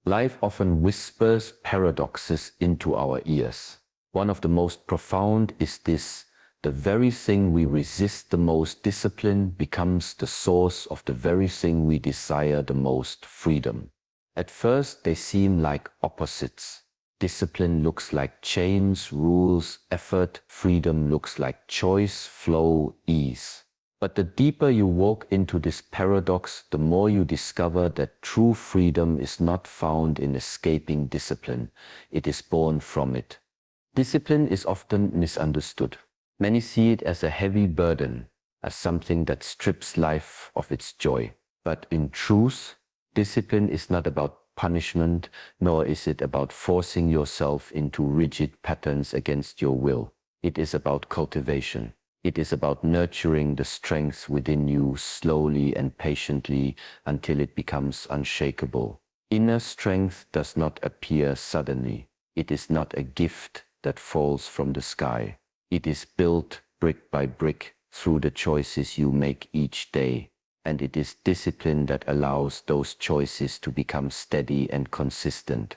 Life often whispers paradoxes into our ears. One of the most profound is this: the very thing we resist the most, discipline, becomes the source of the very thing we desire the most, freedom. At first, they seem like opposites. Discipline looks like chains, rules, effort. Freedom looks like choice, flow, ease. But the deeper you walk into this paradox, the more you discover that true freedom is not found in escaping discipline. It is born from it. Discipline is often misunderstood. Many see it as a heavy burden, as something that strips life of its joy. But in truth, discipline is not about punishment, nor is it about forcing yourself into rigid patterns against your will. It is about cultivation. It is about nurturing the strength within you slowly and patiently until it becomes unshakable. Inner strength does not appear suddenly. It is not a gift that falls from the sky. It is built brick by brick through the choices you make each day. And it is discipline that allows those choices to become steady and consistent.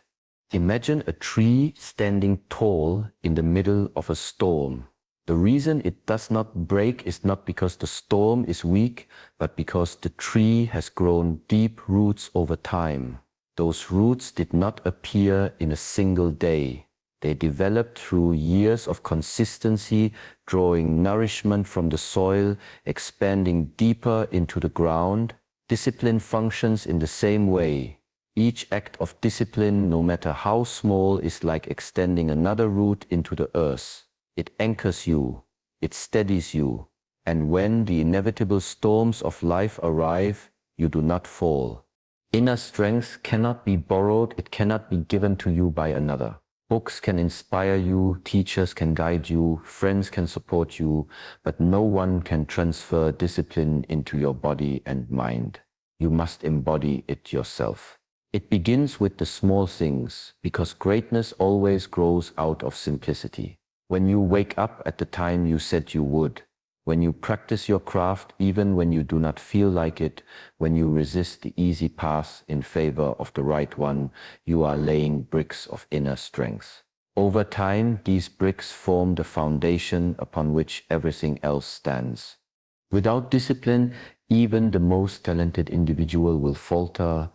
Imagine a tree standing tall in the middle of a storm. The reason it does not break is not because the storm is weak, but because the tree has grown deep roots over time. Those roots did not appear in a single day. They developed through years of consistency, drawing nourishment from the soil, expanding deeper into the ground. Discipline functions in the same way. Each act of discipline, no matter how small, is like extending another root into the earth. It anchors you, it steadies you, and when the inevitable storms of life arrive, you do not fall. Inner strength cannot be borrowed, it cannot be given to you by another. Books can inspire you, teachers can guide you, friends can support you, but no one can transfer discipline into your body and mind. You must embody it yourself. It begins with the small things, because greatness always grows out of simplicity. When you wake up at the time you said you would, when you practice your craft even when you do not feel like it, when you resist the easy path in favor of the right one, you are laying bricks of inner strength. Over time, these bricks form the foundation upon which everything else stands. Without discipline, even the most talented individual will falter.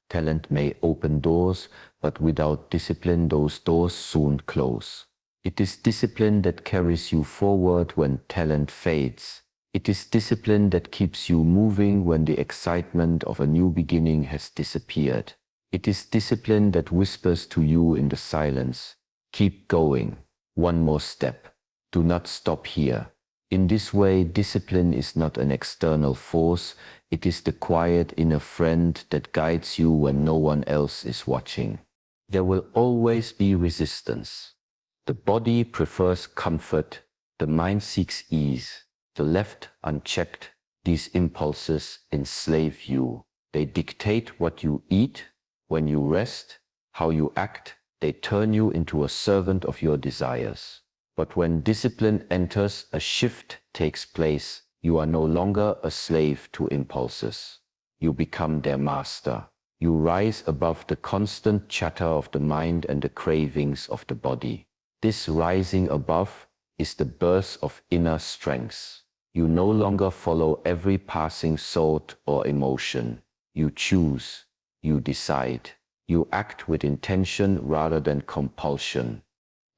Talent may open doors, but without discipline, those doors soon close. It is discipline that carries you forward when talent fades. It is discipline that keeps you moving when the excitement of a new beginning has disappeared. It is discipline that whispers to you in the silence, "Keep going, one more step. Do not stop here." In this way, discipline is not an external force, it is the quiet inner friend that guides you when no one else is watching. There will always be resistance. The body prefers comfort, the mind seeks ease. The left unchecked, these impulses enslave you. They dictate what you eat, when you rest, how you act. They turn you into a servant of your desires. But when discipline enters, a shift takes place. You are no longer a slave to impulses. You become their master. You rise above the constant chatter of the mind and the cravings of the body. This rising above is the birth of inner strength. You no longer follow every passing thought or emotion. You choose, you decide, you act with intention rather than compulsion.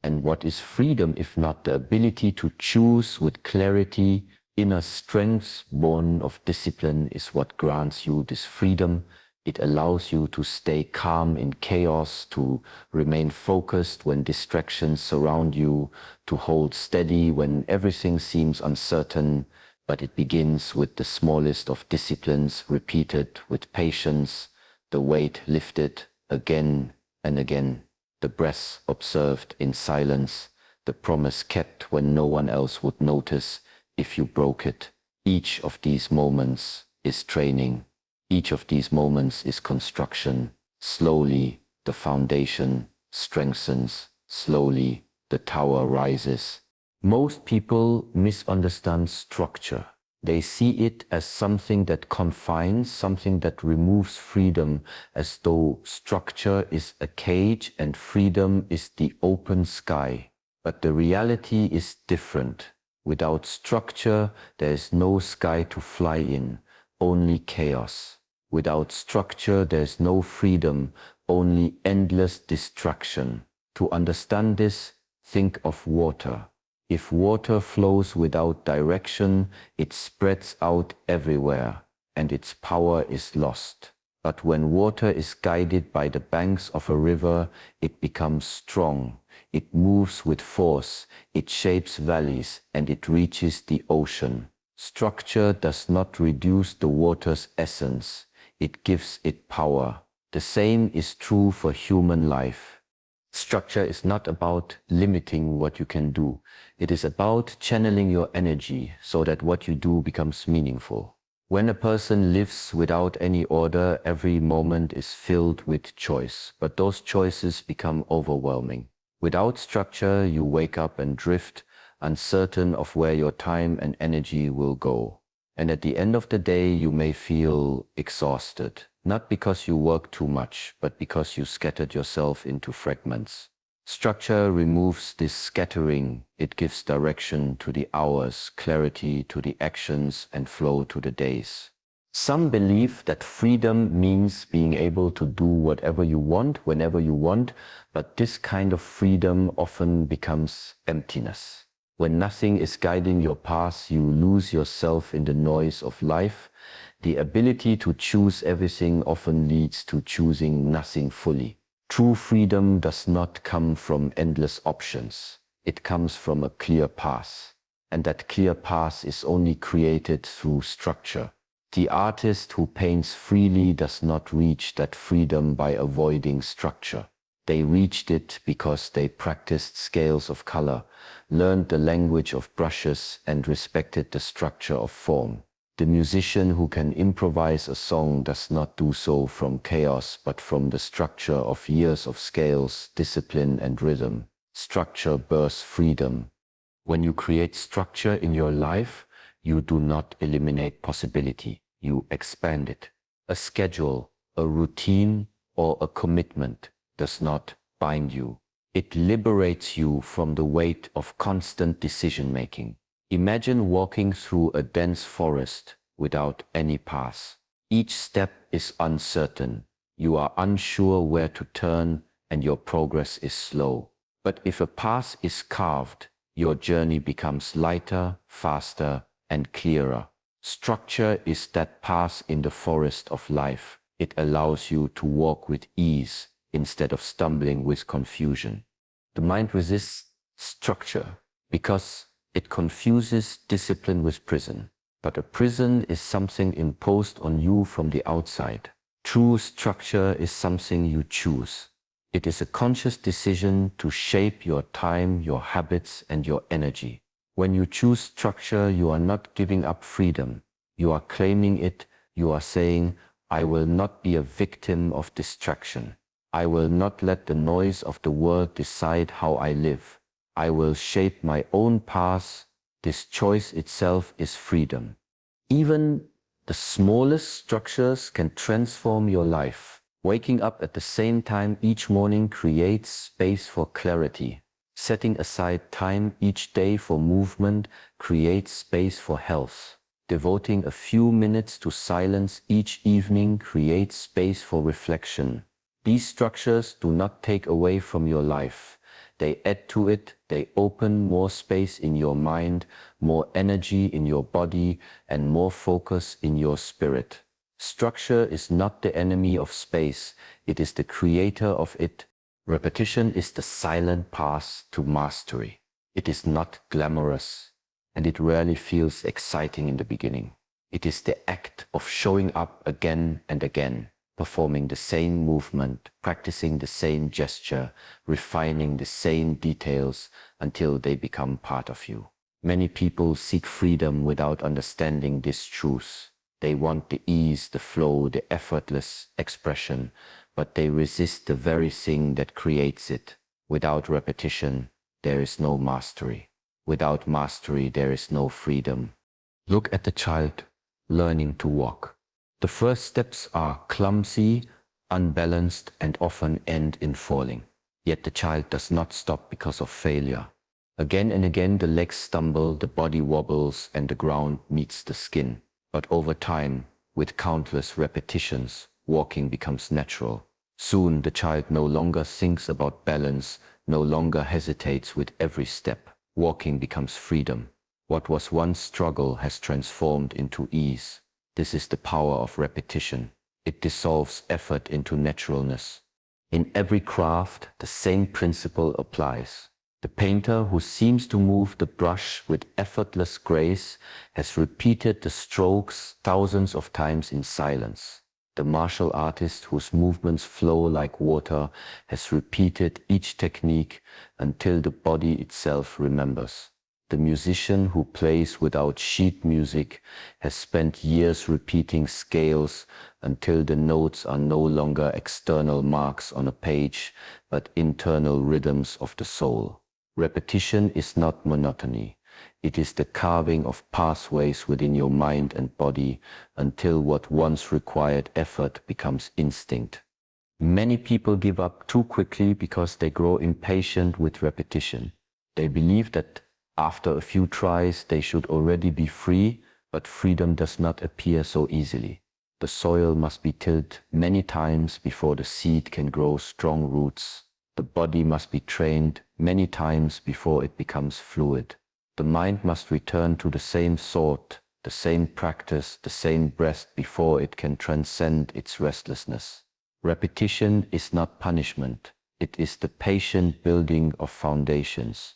And what is freedom if not the ability to choose with clarity? Inner strength born of discipline is what grants you this freedom. It allows you to stay calm in chaos, to remain focused when distractions surround you, to hold steady when everything seems uncertain. But it begins with the smallest of disciplines, repeated with patience, the weight lifted again and again, the breath observed in silence, the promise kept when no one else would notice if you broke it. Each of these moments is training. Each of these moments is construction. Slowly, the foundation strengthens. Slowly, the tower rises. Most people misunderstand structure. They see it as something that confines, something that removes freedom, as though structure is a cage and freedom is the open sky. But the reality is different. Without structure, there is no sky to fly in, only chaos. Without structure, there is no freedom, only endless distraction. To understand this, think of water. If water flows without direction, it spreads out everywhere, and its power is lost. But when water is guided by the banks of a river, it becomes strong. It moves with force, it shapes valleys, and it reaches the ocean. Structure does not reduce the water's essence, it gives it power. The same is true for human life. Structure is not about limiting what you can do. It is about channeling your energy so that what you do becomes meaningful. When a person lives without any order, every moment is filled with choice, but those choices become overwhelming. Without structure, you wake up and drift, uncertain of where your time and energy will go. And at the end of the day, you may feel exhausted, not because you work too much, but because you scattered yourself into fragments. Structure removes this scattering. It gives direction to the hours, clarity to the actions, and flow to the days. Some believe that freedom means being able to do whatever you want, whenever you want, but this kind of freedom often becomes emptiness. When nothing is guiding your path, you lose yourself in the noise of life. The ability to choose everything often leads to choosing nothing fully. True freedom does not come from endless options. It comes from a clear path. And that clear path is only created through structure. The artist who paints freely does not reach that freedom by avoiding structure. They reached it because they practiced scales of color, learned the language of brushes, and respected the structure of form. The musician who can improvise a song does not do so from chaos, but from the structure of years of scales, discipline, and rhythm. Structure births freedom. When you create structure in your life, you do not eliminate possibility, you expand it. A schedule, a routine, or a commitment does not bind you. It liberates you from the weight of constant decision-making. Imagine walking through a dense forest without any path. Each step is uncertain. You are unsure where to turn, and your progress is slow. But if a path is carved, your journey becomes lighter, faster, and clearer. Structure is that path in the forest of life. It allows you to walk with ease instead of stumbling with confusion. The mind resists structure because it confuses discipline with prison. But a prison is something imposed on you from the outside. True structure is something you choose. It is a conscious decision to shape your time, your habits, and your energy. When you choose structure, you are not giving up freedom. You are claiming it. You are saying, I will not be a victim of distraction. I will not let the noise of the world decide how I live. I will shape my own path. This choice itself is freedom. Even the smallest structures can transform your life. Waking up at the same time each morning creates space for clarity. Setting aside time each day for movement creates space for health. Devoting a few minutes to silence each evening creates space for reflection. These structures do not take away from your life. They add to it. They open more space in your mind, more energy in your body, and more focus in your spirit. Structure is not the enemy of space. It is the creator of it. Repetition is the silent path to mastery. It is not glamorous, and it rarely feels exciting in the beginning. It is the act of showing up again and again, performing the same movement, practicing the same gesture, refining the same details until they become part of you. Many people seek freedom without understanding this truth. They want the ease, the flow, the effortless expression, but they resist the very thing that creates it. Without repetition, there is no mastery. Without mastery, there is no freedom. Look at the child learning to walk. The first steps are clumsy, unbalanced, and often end in falling. Yet the child does not stop because of failure. Again and again the legs stumble, the body wobbles, and the ground meets the skin. But over time, with countless repetitions, walking becomes natural. Soon the child no longer thinks about balance, no longer hesitates with every step. Walking becomes freedom. What was once struggle has transformed into ease. This is the power of repetition. It dissolves effort into naturalness. In every craft, the same principle applies. The painter who seems to move the brush with effortless grace has repeated the strokes thousands of times in silence. The martial artist whose movements flow like water has repeated each technique until the body itself remembers. The musician who plays without sheet music has spent years repeating scales until the notes are no longer external marks on a page, but internal rhythms of the soul. Repetition is not monotony. It is the carving of pathways within your mind and body until what once required effort becomes instinct. Many people give up too quickly because they grow impatient with repetition. They believe that after a few tries they should already be free, but freedom does not appear so easily. The soil must be tilled many times before the seed can grow strong roots. The body must be trained many times before it becomes fluid. The mind must return to the same thought, the same practice, the same breath before it can transcend its restlessness. Repetition is not punishment. It is the patient building of foundations.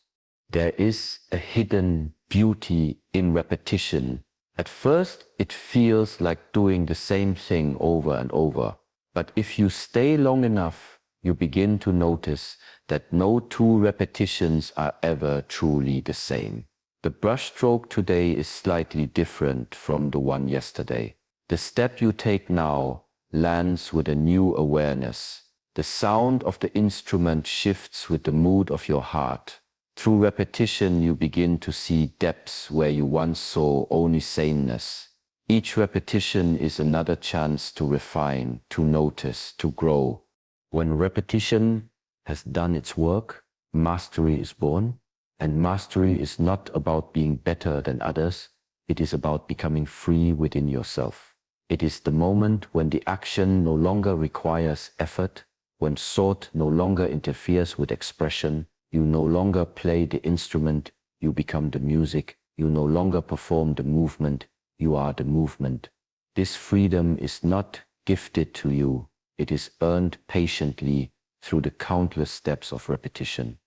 There is a hidden beauty in repetition. At first, it feels like doing the same thing over and over. But if you stay long enough, you begin to notice that no two repetitions are ever truly the same. The brushstroke today is slightly different from the one yesterday. The step you take now lands with a new awareness. The sound of the instrument shifts with the mood of your heart. Through repetition, you begin to see depths where you once saw only sameness. Each repetition is another chance to refine, to notice, to grow. When repetition has done its work, mastery is born. And mastery is not about being better than others. It is about becoming free within yourself. It is the moment when the action no longer requires effort, when thought no longer interferes with expression. You no longer play the instrument, you become the music. You no longer perform the movement, you are the movement. This freedom is not gifted to you. It is earned patiently through the countless steps of repetition.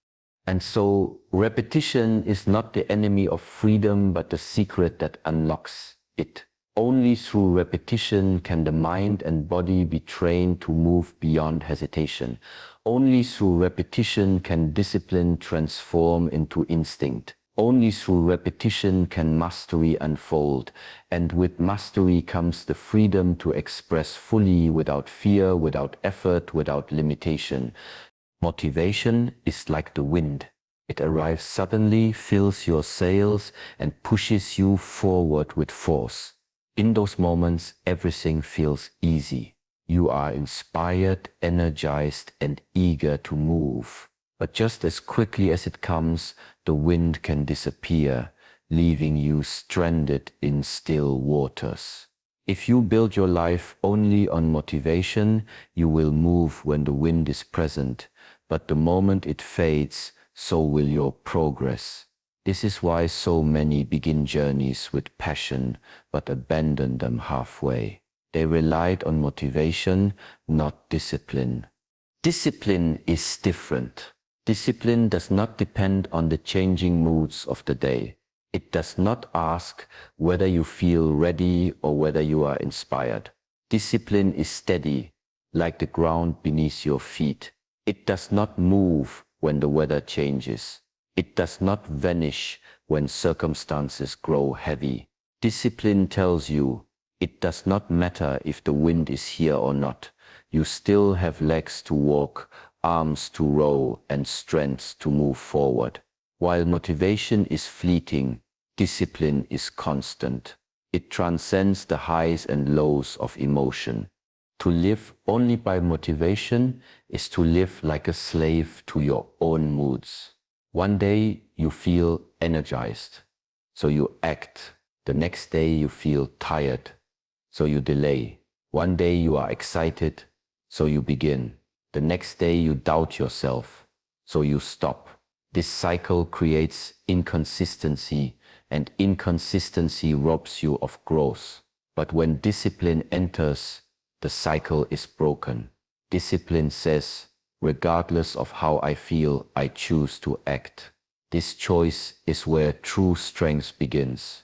And so repetition is not the enemy of freedom, but the secret that unlocks it. Only through repetition can the mind and body be trained to move beyond hesitation. Only through repetition can discipline transform into instinct. Only through repetition can mastery unfold. And with mastery comes the freedom to express fully without fear, without effort, without limitation. Motivation is like the wind. It arrives suddenly, fills your sails, and pushes you forward with force. In those moments, everything feels easy. You are inspired, energized, and eager to move. But just as quickly as it comes, the wind can disappear, leaving you stranded in still waters. If you build your life only on motivation, you will move when the wind is present. But the moment it fades, so will your progress. This is why so many begin journeys with passion, but abandon them halfway. They relied on motivation, not discipline. Discipline is different. Discipline does not depend on the changing moods of the day. It does not ask whether you feel ready or whether you are inspired. Discipline is steady, like the ground beneath your feet. It does not move when the weather changes. It does not vanish when circumstances grow heavy. Discipline tells you it does not matter if the wind is here or not. You still have legs to walk, arms to row, and strength to move forward. While motivation is fleeting, Discipline is constant. It transcends the highs and lows of emotion. To live only by motivation is to live like a slave to your own moods. One day you feel energized, so you act. The next day you feel tired, so you delay. One day you are excited, so you begin. The next day you doubt yourself, so you stop. This cycle creates inconsistency, and inconsistency robs you of growth. But when discipline enters, the cycle is broken. Discipline says, regardless of how I feel, I choose to act. This choice is where true strength begins.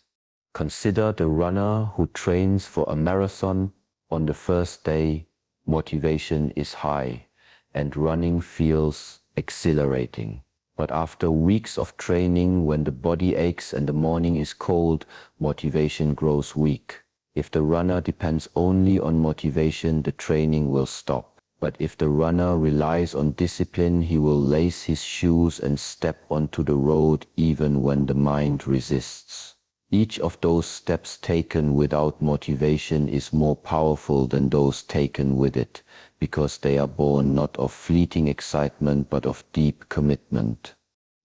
Consider the runner who trains for a marathon. On the first day, motivation is high and running feels exhilarating. But after weeks of training, when the body aches and the morning is cold, motivation grows weak. If the runner depends only on motivation, the training will stop. But if the runner relies on discipline, he will lace his shoes and step onto the road even when the mind resists. Each of those steps taken without motivation is more powerful than those taken with it, because they are born not of fleeting excitement but of deep commitment.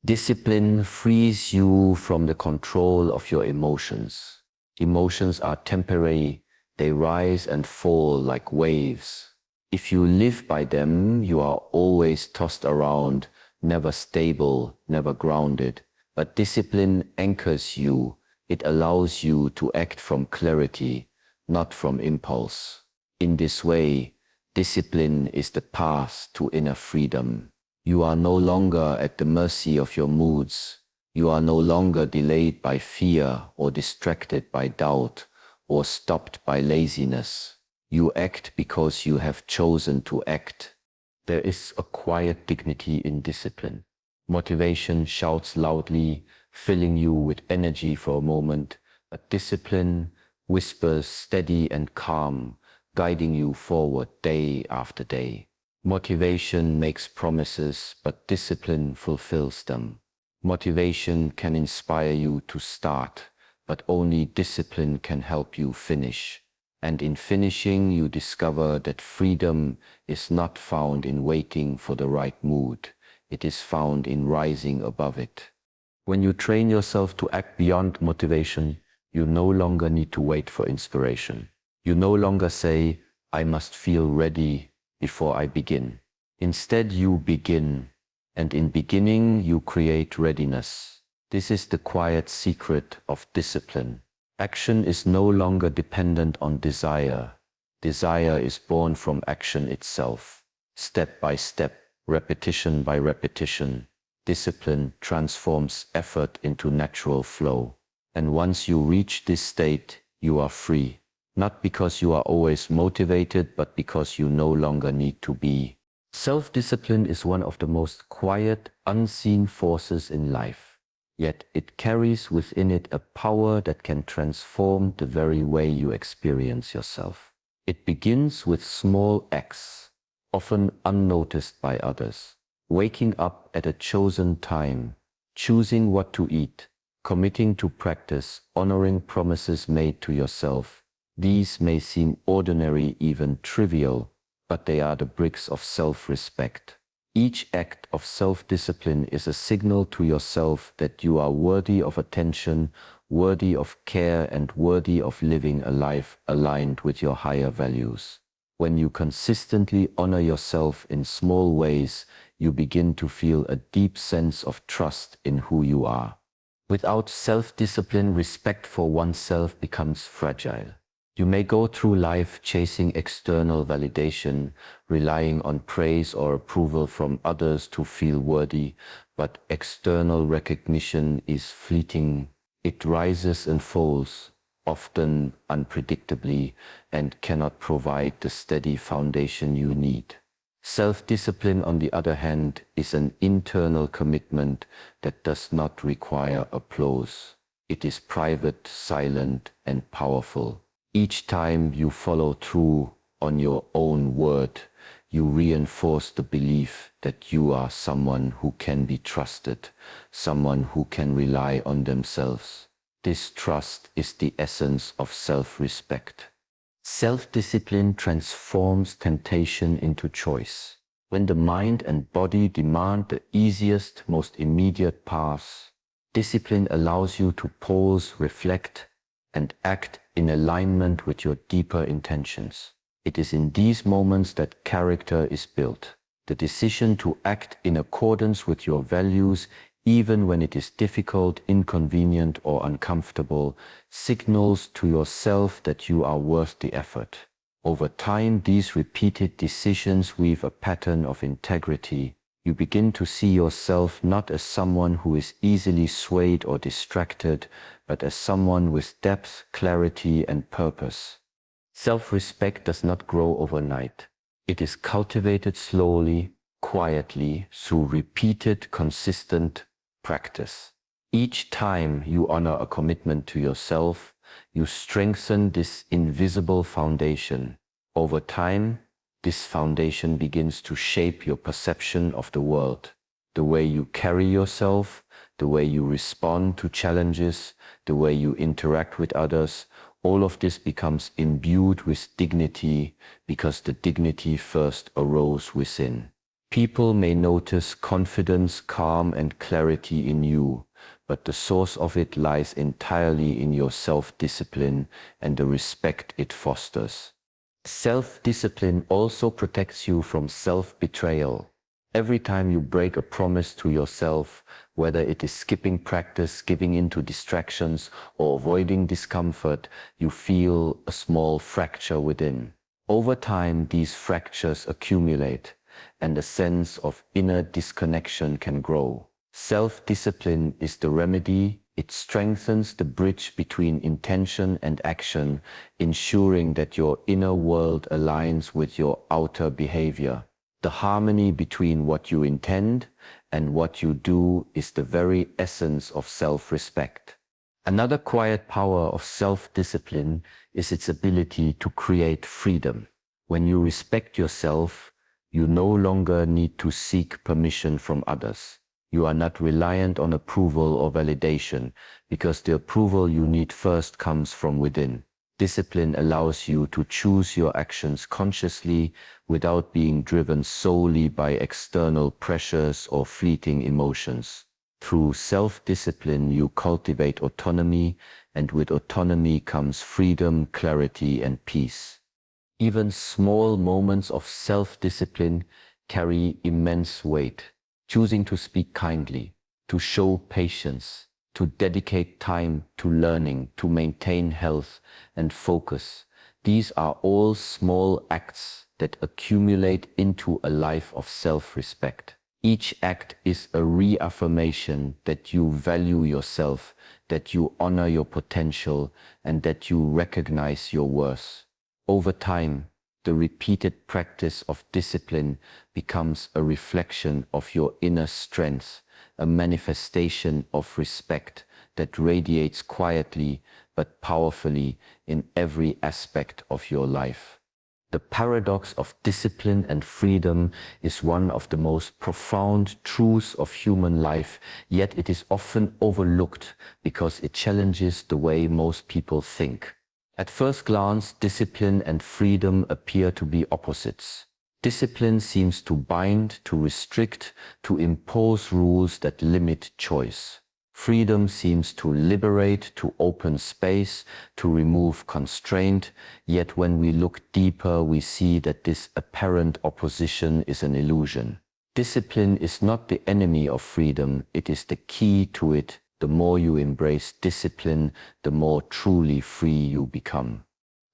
Discipline frees you from the control of your emotions. Emotions are temporary, they rise and fall like waves. If you live by them, you are always tossed around, never stable, never grounded. But discipline anchors you. It allows you to act from clarity, not from impulse. In this way, discipline is the path to inner freedom. You are no longer at the mercy of your moods. You are no longer delayed by fear or distracted by doubt or stopped by laziness. You act because you have chosen to act. There is a quiet dignity in discipline. Motivation shouts loudly, filling you with energy for a moment, but discipline whispers steady and calm, guiding you forward day after day. Motivation makes promises, but discipline fulfills them. Motivation can inspire you to start, but only discipline can help you finish. And in finishing, you discover that freedom is not found in waiting for the right mood. It is found in rising above it. When you train yourself to act beyond motivation, you no longer need to wait for inspiration. You no longer say, I must feel ready before I begin. Instead, you begin. And in beginning, you create readiness. This is the quiet secret of discipline. Action is no longer dependent on desire. Desire is born from action itself. Step by step, repetition by repetition, discipline transforms effort into natural flow. And once you reach this state, you are free. Not because you are always motivated, but because you no longer need to be. Self-discipline is one of the most quiet, unseen forces in life. Yet it carries within it a power that can transform the very way you experience yourself. It begins with small acts, often unnoticed by others. Waking up at a chosen time, choosing what to eat, committing to practice, honoring promises made to yourself. These may seem ordinary, even trivial, but they are the bricks of self-respect. Each act of self-discipline is a signal to yourself that you are worthy of attention, worthy of care, and worthy of living a life aligned with your higher values. When you consistently honor yourself in small ways, you begin to feel a deep sense of trust in who you are. Without self-discipline, respect for oneself becomes fragile. You may go through life chasing external validation, relying on praise or approval from others to feel worthy, but external recognition is fleeting. It rises and falls, often unpredictably, and cannot provide the steady foundation you need. Self-discipline, on the other hand, is an internal commitment that does not require applause. It is private, silent, and powerful. Each time you follow through on your own word, you reinforce the belief that you are someone who can be trusted, someone who can rely on themselves. This trust is the essence of self-respect. Self-discipline transforms temptation into choice. When the mind and body demand the easiest, most immediate path, discipline allows you to pause, reflect, and act in alignment with your deeper intentions. It is in these moments that character is built. The decision to act in accordance with your values, even when it is difficult, inconvenient, or uncomfortable, signals to yourself that you are worth the effort. Over time, these repeated decisions weave a pattern of integrity. You begin to see yourself not as someone who is easily swayed or distracted, but as someone with depth, clarity, and purpose. Self-respect does not grow overnight. It is cultivated slowly, quietly, through repeated, consistent practice. Each time you honor a commitment to yourself, you strengthen this invisible foundation. Over time, this foundation begins to shape your perception of the world, the way you carry yourself, the way you respond to challenges, the way you interact with others. All of this becomes imbued with dignity because the dignity first arose within. People may notice confidence, calm, and clarity in you, but the source of it lies entirely in your self-discipline and the respect it fosters. Self-discipline also protects you from self-betrayal. Every time you break a promise to yourself, whether it is skipping practice, giving in to distractions, or avoiding discomfort, you feel a small fracture within. Over time, these fractures accumulate, and a sense of inner disconnection can grow. Self-discipline is the remedy. It strengthens the bridge between intention and action, ensuring that your inner world aligns with your outer behavior. The harmony between what you intend and what you do is the very essence of self-respect. Another quiet power of self-discipline is its ability to create freedom. When you respect yourself, you no longer need to seek permission from others. You are not reliant on approval or validation, because the approval you need first comes from within. Discipline allows you to choose your actions consciously without being driven solely by external pressures or fleeting emotions. Through self-discipline, you cultivate autonomy, and with autonomy comes freedom, clarity, and peace. Even small moments of self-discipline carry immense weight. Choosing to speak kindly, to show patience, to dedicate time to learning, to maintain health and focus. These are all small acts that accumulate into a life of self-respect. Each act is a reaffirmation that you value yourself, that you honor your potential, and that you recognize your worth. Over time, the repeated practice of discipline becomes a reflection of your inner strength, a manifestation of respect that radiates quietly but powerfully in every aspect of your life. The paradox of discipline and freedom is one of the most profound truths of human life, yet it is often overlooked because it challenges the way most people think. At first glance, discipline and freedom appear to be opposites. Discipline seems to bind, to restrict, to impose rules that limit choice. Freedom seems to liberate, to open space, to remove constraint, yet when we look deeper, we see that this apparent opposition is an illusion. Discipline is not the enemy of freedom, it is the key to it. The more you embrace discipline, the more truly free you become.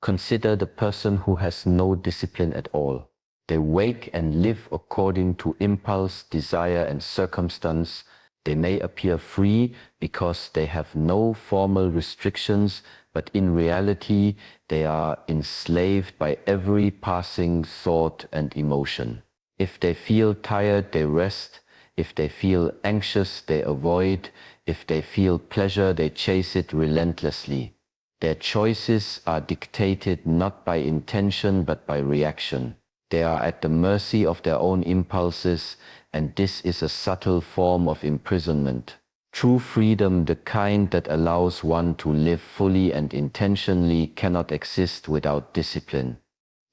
Consider the person who has no discipline at all. They wake and live according to impulse, desire, and circumstance. They may appear free because they have no formal restrictions, but in reality, they are enslaved by every passing thought and emotion. If they feel tired, they rest. If they feel anxious, they avoid. If they feel pleasure, they chase it relentlessly. Their choices are dictated not by intention but by reaction. They are at the mercy of their own impulses, and this is a subtle form of imprisonment. True freedom, the kind that allows one to live fully and intentionally, cannot exist without discipline.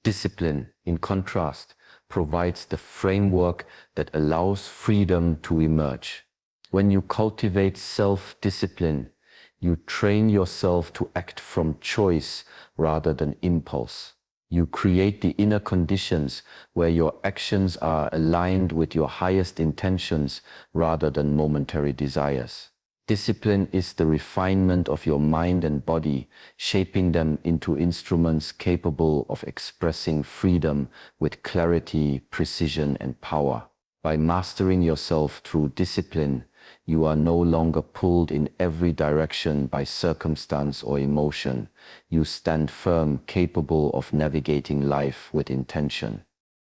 Discipline, in contrast, provides the framework that allows freedom to emerge. When you cultivate self-discipline, you train yourself to act from choice rather than impulse. You create the inner conditions where your actions are aligned with your highest intentions rather than momentary desires. Discipline is the refinement of your mind and body, shaping them into instruments capable of expressing freedom with clarity, precision, and power. By mastering yourself through discipline, you are no longer pulled in every direction by circumstance or emotion. You stand firm, capable of navigating life with intention.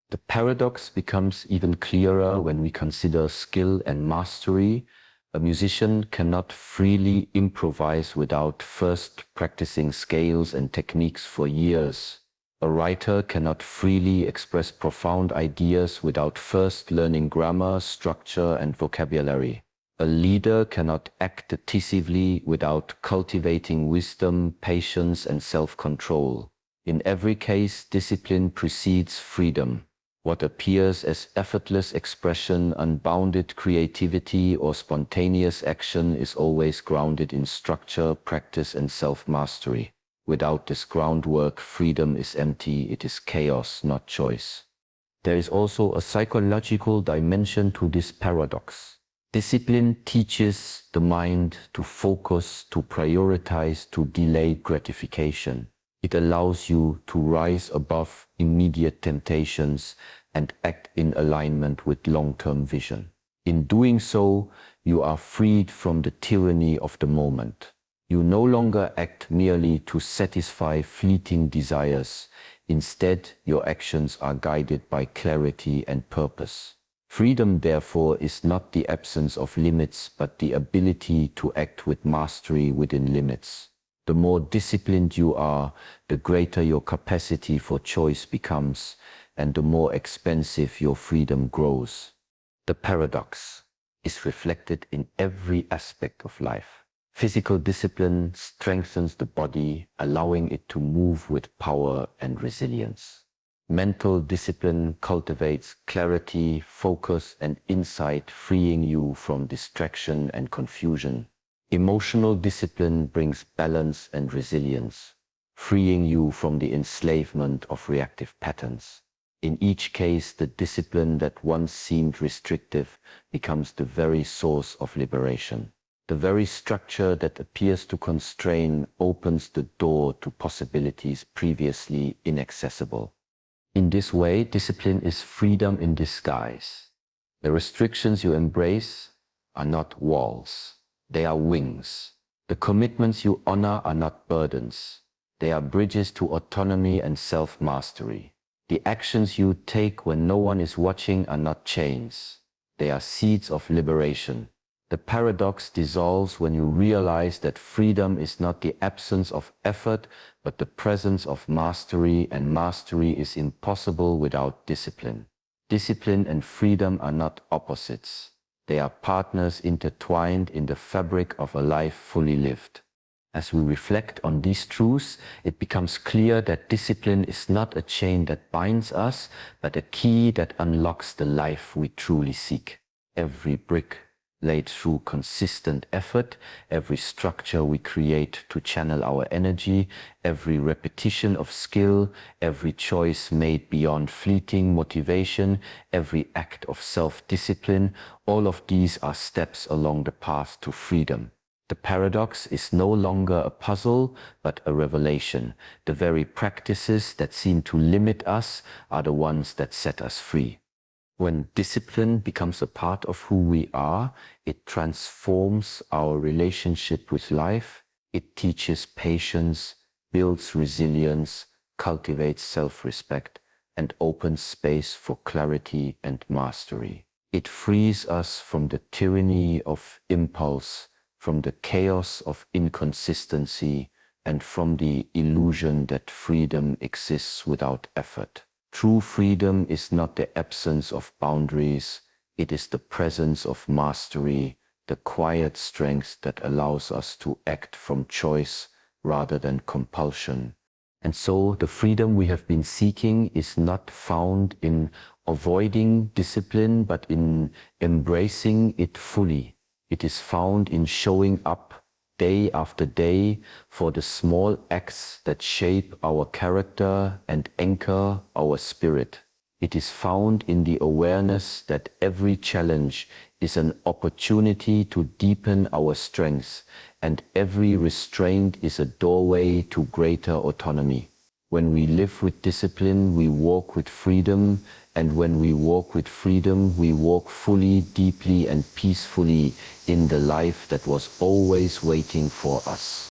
The paradox becomes even clearer when we consider skill and mastery. A musician cannot freely improvise without first practicing scales and techniques for years. A writer cannot freely express profound ideas without first learning grammar, structure, and vocabulary. A leader cannot act decisively without cultivating wisdom, patience, and self-control. In every case, discipline precedes freedom. What appears as effortless expression, unbounded creativity, or spontaneous action is always grounded in structure, practice, and self-mastery. Without this groundwork, freedom is empty. It is chaos, not choice. There is also a psychological dimension to this paradox. Discipline teaches the mind to focus, to prioritize, to delay gratification. It allows you to rise above immediate temptations and act in alignment with long-term vision. In doing so, you are freed from the tyranny of the moment. You no longer act merely to satisfy fleeting desires. Instead, your actions are guided by clarity and purpose. Freedom, therefore, is not the absence of limits, but the ability to act with mastery within limits. The more disciplined you are, the greater your capacity for choice becomes, and the more expansive your freedom grows. The paradox is reflected in every aspect of life. Physical discipline strengthens the body, allowing it to move with power and resilience. Mental discipline cultivates clarity, focus, and insight, freeing you from distraction and confusion. Emotional discipline brings balance and resilience, freeing you from the enslavement of reactive patterns. In each case, the discipline that once seemed restrictive becomes the very source of liberation. The very structure that appears to constrain opens the door to possibilities previously inaccessible. In this way, discipline is freedom in disguise. The restrictions you embrace are not walls. They are wings. The commitments you honor are not burdens. They are bridges to autonomy and self-mastery. The actions you take when no one is watching are not chains. They are seeds of liberation. The paradox dissolves when you realize that freedom is not the absence of effort, but the presence of mastery, and mastery is impossible without discipline. Discipline and freedom are not opposites. They are partners intertwined in the fabric of a life fully lived. As we reflect on these truths, it becomes clear that discipline is not a chain that binds us, but a key that unlocks the life we truly seek. Every brick laid through consistent effort, every structure we create to channel our energy, every repetition of skill, every choice made beyond fleeting motivation, every act of self-discipline, all of these are steps along the path to freedom. The paradox is no longer a puzzle, but a revelation. The very practices that seem to limit us are the ones that set us free. When discipline becomes a part of who we are, it transforms our relationship with life. It teaches patience, builds resilience, cultivates self-respect, and opens space for clarity and mastery. It frees us from the tyranny of impulse, from the chaos of inconsistency, and from the illusion that freedom exists without effort. True freedom is not the absence of boundaries, it is the presence of mastery, the quiet strength that allows us to act from choice rather than compulsion. And so the freedom we have been seeking is not found in avoiding discipline, but in embracing it fully. It is found in showing up day after day for the small acts that shape our character and anchor our spirit. It is found in the awareness that every challenge is an opportunity to deepen our strengths, and every restraint is a doorway to greater autonomy. When we live with discipline, we walk with freedom, and when we walk with freedom, we walk fully, deeply, and peacefully in the life that was always waiting for us.